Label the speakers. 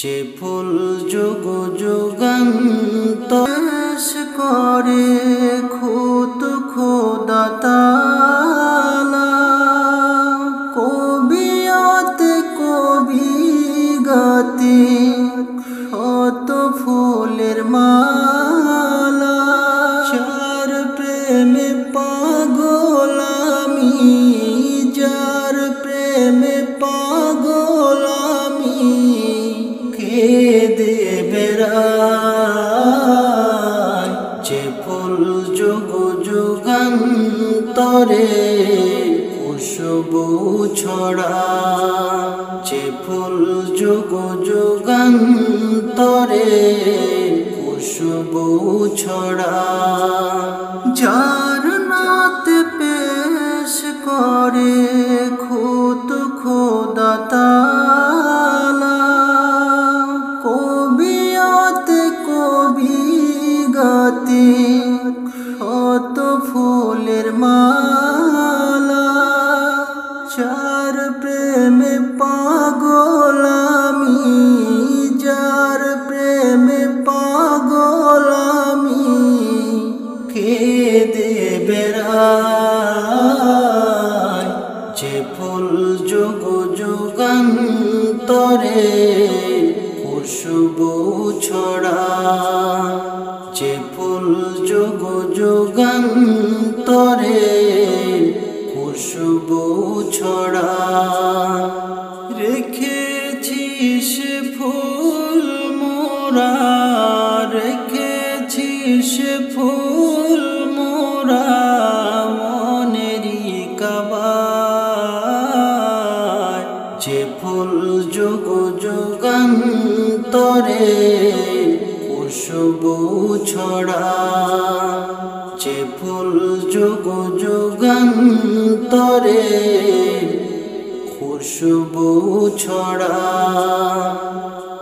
Speaker 1: যে ফুল যুগ যুগান্তর করে খুদ খোদা তাআলা, কবিয়তে কবি গাতে শত ফুলের মালা। যার প্রেমে পাগল আমি, যার প্রেমে পাগল আমি, কেঁদে বেড়াই। যে ফুল যুগ যুগান্তরে খুশবু ছড়ায়, যে ফুল যুগ যুগান্তরে খুশবু ছড়ায়। যার নাতে পেশ করে খুদ খোদা তাআলা, কবিয়তে কবি গাতে শত ফুলের মালা। যার প্রেমে পাগল আমি, যার প্রেমে পাগল আমি, কেঁদে বেড়াই। যে ফুল যুগ যুগান্তরে খুশবু ছড়ায়, যে ফুল যুগ যুগান্তরে খুশবু ছড়ায়। রেখেছিস ফুল মোরা, রেখেছিস ফুল মোরা মনেরই কাবায়। যে ফুল যুগ যুগান্তরে খুশবু ছড়ায়, যে ফুল যুগ যুগান্তরে খুশবু ছড়ায়।